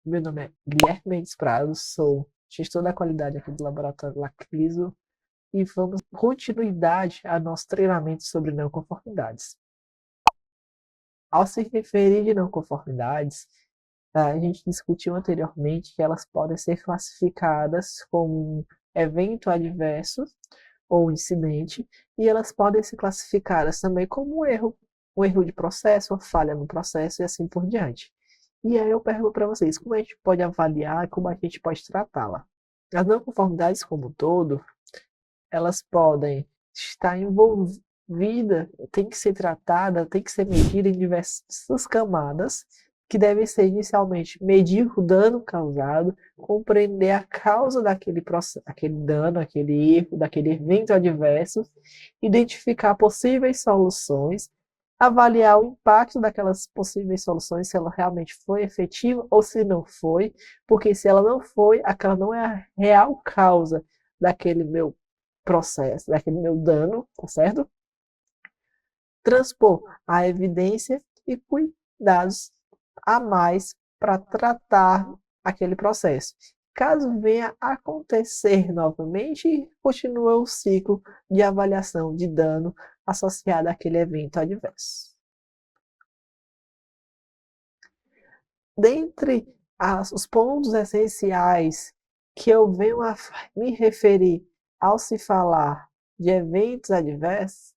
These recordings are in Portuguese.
Meu nome é Guilherme Mendes Prado, sou gestor da qualidade aqui do Laboratório Lacriso e vamos continuidade a nosso treinamento sobre não conformidades. Ao se referir de não conformidades, a gente discutiu anteriormente que elas podem ser classificadas como um evento adverso ou incidente, e elas podem ser classificadas também como um erro de processo, uma falha no processo e assim por diante. E aí eu pergunto para vocês, como a gente pode avaliar e como a gente pode tratá-la? As não conformidades como um todo, elas podem estar envolvidas, tem que ser tratada, tem que ser medida em diversas camadas, que devem ser inicialmente medir o dano causado, compreender a causa daquele aquele dano, aquele erro, daquele evento adverso, identificar possíveis soluções, avaliar o impacto daquelas possíveis soluções, se ela realmente foi efetiva ou se não foi, porque se ela não foi, aquela não é a real causa daquele meu processo, daquele meu dano, tá certo? Transpor a evidência e cuidados a mais para tratar aquele processo. Caso venha a acontecer novamente, continua o ciclo de avaliação de dano associado àquele evento adverso. Dentre os pontos essenciais que eu venho a me referir ao se falar de eventos adversos,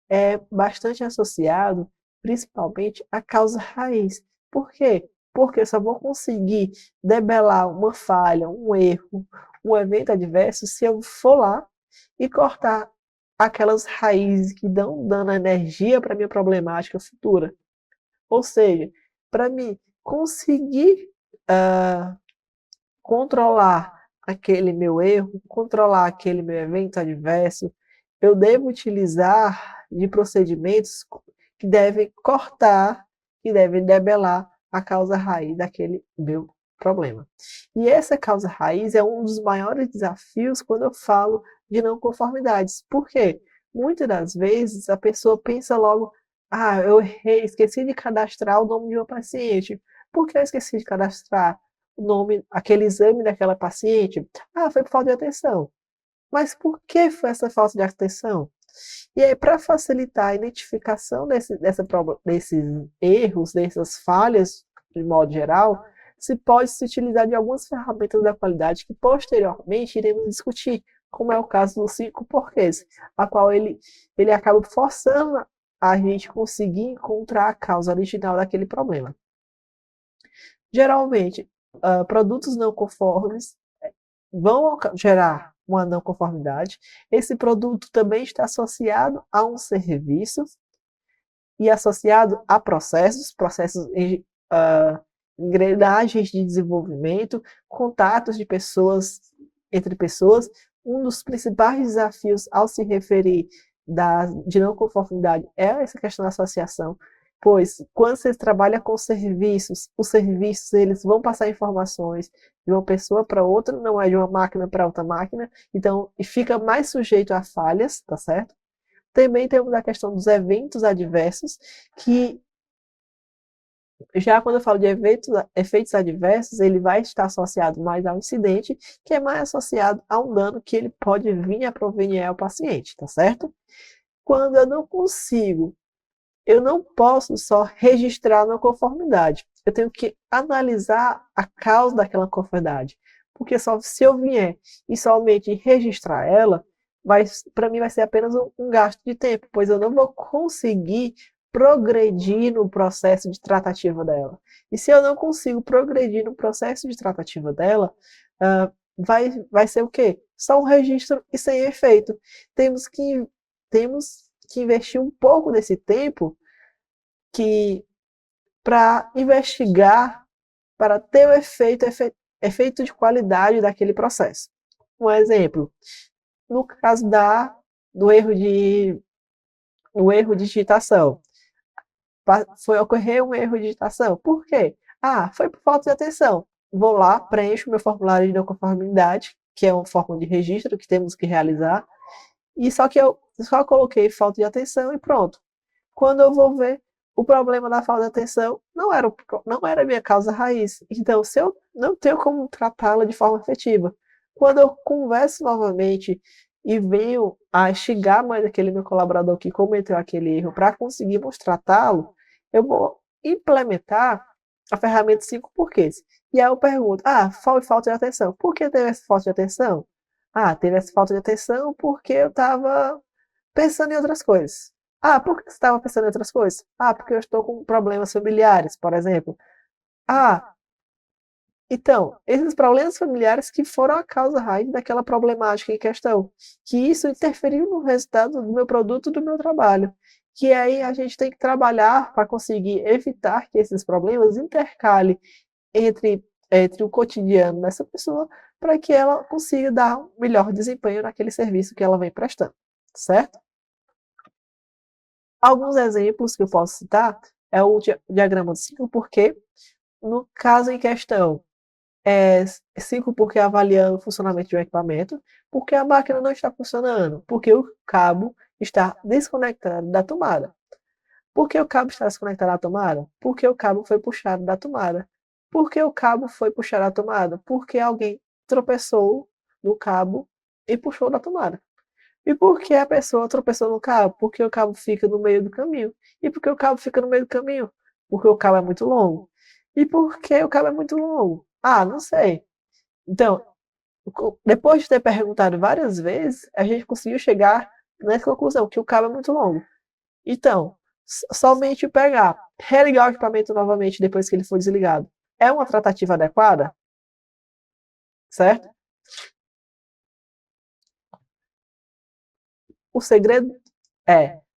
é bastante associado principalmente à causa raiz. Por quê? Porque eu só vou conseguir debelar uma falha, um erro, um evento adverso se eu for lá e cortar aquelas raízes que dão dano à energia para a minha problemática futura. Ou seja, para mim conseguir controlar aquele meu erro, controlar aquele meu evento adverso, eu devo utilizar de procedimentos que devem cortar, que devem debelar a causa raiz daquele meu problema. E essa causa raiz é um dos maiores desafios quando eu falo de não conformidades. Por quê? Muitas das vezes a pessoa pensa logo, ah, eu errei, esqueci de cadastrar o nome de uma paciente. Por que eu esqueci de cadastrar o nome, aquele exame daquela paciente? Ah, foi por falta de atenção. Mas por que foi essa falta de atenção? E aí, para facilitar a identificação desses erros, dessas falhas, de modo geral, se pode se utilizar de algumas ferramentas da qualidade que posteriormente iremos discutir, como é o caso dos 5 porquês, a qual ele acaba forçando a gente conseguir encontrar a causa original daquele problema. Geralmente, produtos não conformes vão gerar uma não conformidade. Esse produto também está associado a um serviço e associado a processos, engrenagens de desenvolvimento, contatos de pessoas entre pessoas. Um dos principais desafios ao se referir de não conformidade é essa questão da associação, pois quando você trabalha com serviços, os serviços eles vão passar informações de uma pessoa para outra, não é de uma máquina para outra máquina, então fica mais sujeito a falhas, tá certo? Também temos a questão dos eventos adversos, que já quando eu falo de efeitos adversos, ele vai estar associado mais ao incidente, que é mais associado a um dano que ele pode vir a provenir ao paciente, tá certo? Quando eu não posso só registrar uma conformidade, eu tenho que analisar a causa daquela conformidade, porque só se eu vier e somente registrar ela, para mim vai ser apenas um gasto de tempo, pois eu não vou conseguir progredir no processo de tratativa dela. E se eu não consigo progredir no processo de tratativa dela, vai ser o quê? Só um registro e sem efeito. Temos que, temos que investir um pouco desse tempo para investigar, para ter o efeito de qualidade daquele processo. Um exemplo, no caso do erro de digitação, ocorrer um erro de digitação. Por quê? Ah, foi por falta de atenção. Vou lá, preencho meu formulário de não conformidade, que é uma forma de registro que temos que realizar, e só que eu só coloquei falta de atenção e pronto. Quando eu vou ver, o problema da falta de atenção não era a minha causa raiz. Então, se eu não tenho como tratá-la de forma efetiva, quando eu converso novamente e venho a instigar mais aquele meu colaborador que cometeu aquele erro para conseguirmos tratá-lo, eu vou implementar a ferramenta 5 porquês. E aí eu pergunto, foi falta de atenção. Por que teve essa falta de atenção? Teve essa falta de atenção porque eu estava pensando em outras coisas. Por que você estava pensando em outras coisas? Porque eu estou com problemas familiares, por exemplo. Ah, então, esses problemas familiares que foram a causa raiz daquela problemática em questão, que isso interferiu no resultado do meu produto, do meu trabalho. Que aí a gente tem que trabalhar para conseguir evitar que esses problemas intercalem entre o cotidiano dessa pessoa, para que ela consiga dar um melhor desempenho naquele serviço que ela vem prestando, certo? Alguns exemplos que eu posso citar é o diagrama do 5 porque, no caso em questão, 5 porque avaliando o funcionamento de um equipamento, porque a máquina não está funcionando, porque o cabo está desconectado da tomada. Por que o cabo está desconectado da tomada? Porque o cabo foi puxado da tomada. Por que o cabo foi puxado da tomada? Porque alguém tropeçou no cabo e puxou da tomada. E por que a pessoa tropeçou no cabo? Porque o cabo fica no meio do caminho. E por que o cabo fica no meio do caminho? Porque o cabo é muito longo. E por que o cabo é muito longo? Não sei. Então, depois de ter perguntado várias vezes, a gente conseguiu chegar nessa conclusão, que o cabo é muito longo. Então, somente pegar, religar o equipamento novamente depois que ele for desligado, é uma tratativa adequada? Certo? O segredo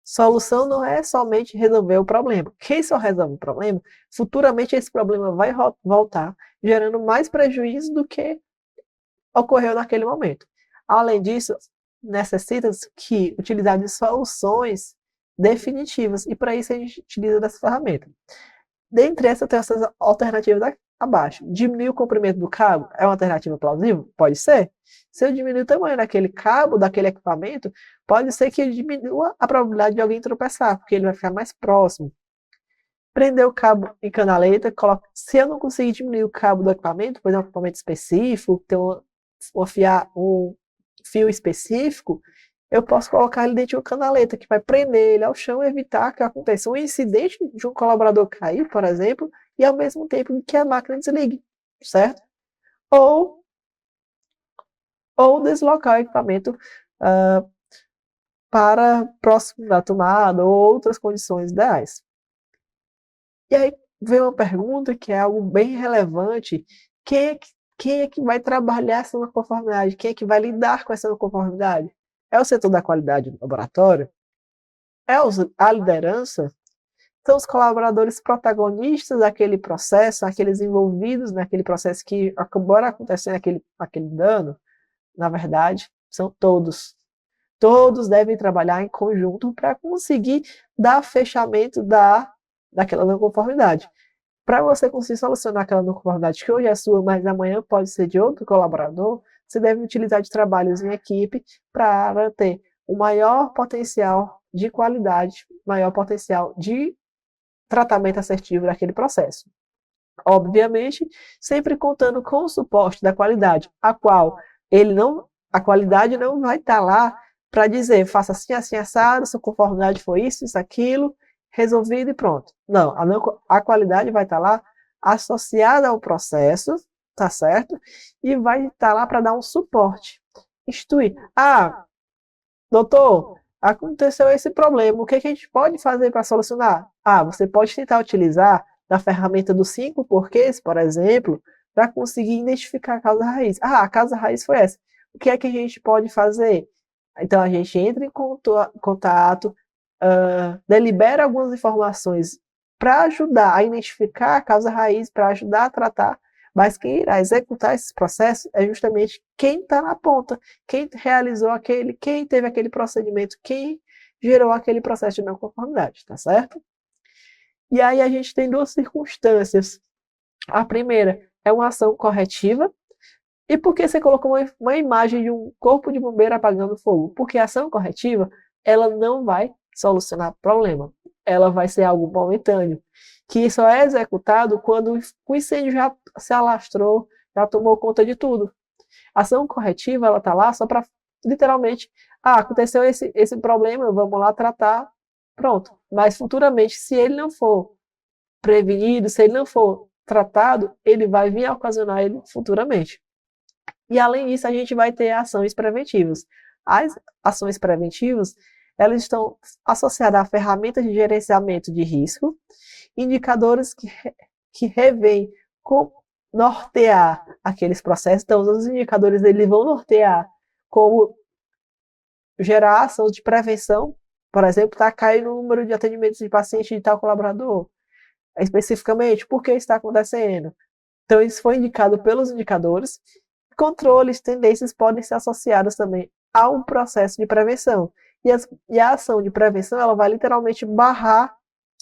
solução não é somente resolver o problema. Quem só resolve o problema, futuramente esse problema vai voltar, gerando mais prejuízo do que ocorreu naquele momento. Além disso, necessita-se que utilizar de soluções definitivas, e para isso a gente utiliza dessa ferramenta. Dentre essas, tem essas alternativas abaixo. Diminuir o comprimento do cabo é uma alternativa plausível? Pode ser. Se eu diminuir o tamanho daquele cabo, daquele equipamento, pode ser que diminua a probabilidade de alguém tropeçar, porque ele vai ficar mais próximo. Prender o cabo em canaleta, se eu não conseguir diminuir o cabo do equipamento, pois é um equipamento específico, tem um fio específico, eu posso colocar ele dentro de uma canaleta, que vai prender ele ao chão e evitar que aconteça um incidente de um colaborador cair, por exemplo, e ao mesmo tempo que a máquina desligue, certo? Ou deslocar o equipamento para próximo da tomada ou outras condições ideais. E aí vem uma pergunta que é algo bem relevante: quem é que vai trabalhar essa não conformidade? Quem é que vai lidar com essa não conformidade? É o setor da qualidade do laboratório? É a liderança? São os colaboradores protagonistas daquele processo, aqueles envolvidos naquele processo que acabou acontecendo aquele dano? Na verdade, são todos. Todos devem trabalhar em conjunto para conseguir dar fechamento daquela não conformidade. Para você conseguir solucionar aquela não conformidade que hoje é sua, mas amanhã pode ser de outro colaborador, você deve utilizar de trabalhos em equipe para ter o maior potencial de qualidade, maior potencial de tratamento assertivo daquele processo. Obviamente, sempre contando com o suporte da qualidade, a qualidade não vai estar lá para dizer, faça assim, assim, assado, sua conformidade foi isso, aquilo, resolvido e pronto. Não, a qualidade vai estar lá associada ao processo, tá certo? E vai estar lá para dar um suporte. Instruir. Doutor, aconteceu esse problema, o que a gente pode fazer para solucionar? Você pode tentar utilizar da ferramenta dos 5 porquês, por exemplo, para conseguir identificar a causa raiz. A causa raiz foi essa. O que é que a gente pode fazer? Então, a gente entra em contato, delibera algumas informações para ajudar a identificar a causa raiz, para ajudar a tratar, mas quem irá executar esses processos é justamente quem está na ponta, quem realizou quem teve aquele procedimento, quem gerou aquele processo de não conformidade, tá certo? E aí a gente tem duas circunstâncias. A primeira é uma ação corretiva. E por que você colocou uma imagem de um corpo de bombeiro apagando fogo? Porque a ação corretiva, ela não vai solucionar o problema. ela vai ser algo momentâneo, que só é executado quando o incêndio já se alastrou, já tomou conta de tudo. A ação corretiva, ela está lá só para, literalmente, aconteceu esse problema, vamos lá tratar, pronto. Mas futuramente, se ele não for prevenido, se ele não for tratado, ele vai vir a ocasionar ele futuramente. E além disso, a gente vai ter ações preventivas. As ações preventivas, elas estão associadas a ferramentas de gerenciamento de risco, indicadores que revêem como nortear aqueles processos. Então, os indicadores eles vão nortear como gerar ação de prevenção, por exemplo, está caindo o número de atendimentos de paciente de tal colaborador, especificamente, por que está acontecendo. Então, isso foi indicado pelos indicadores. Controles, tendências podem ser associadas também a um processo de prevenção. E a ação de prevenção, ela vai literalmente barrar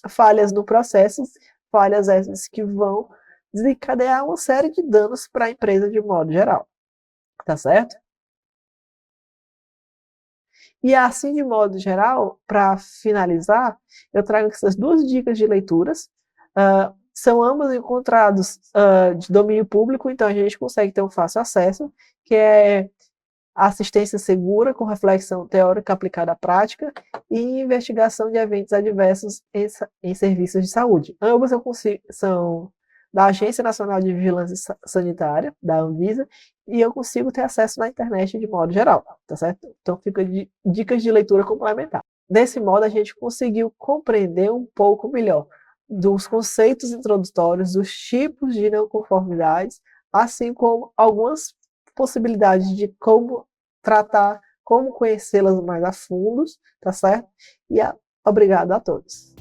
falhas no processo, falhas essas que vão desencadear uma série de danos para a empresa de modo geral. Tá certo? E assim, de modo geral, para finalizar, eu trago essas duas dicas de leituras. São ambas encontrados de domínio público, então a gente consegue ter um fácil acesso, que é assistência segura com reflexão teórica aplicada à prática e investigação de eventos adversos em serviços de saúde. Ambas são da Agência Nacional de Vigilância Sanitária, da Anvisa, e eu consigo ter acesso na internet de modo geral, tá certo? Então fica dicas de leitura complementar. Desse modo a gente conseguiu compreender um pouco melhor dos conceitos introdutórios, dos tipos de não conformidades, assim como algumas possibilidades de como tratar, como conhecê-las mais a fundo, tá certo? E obrigado a todos.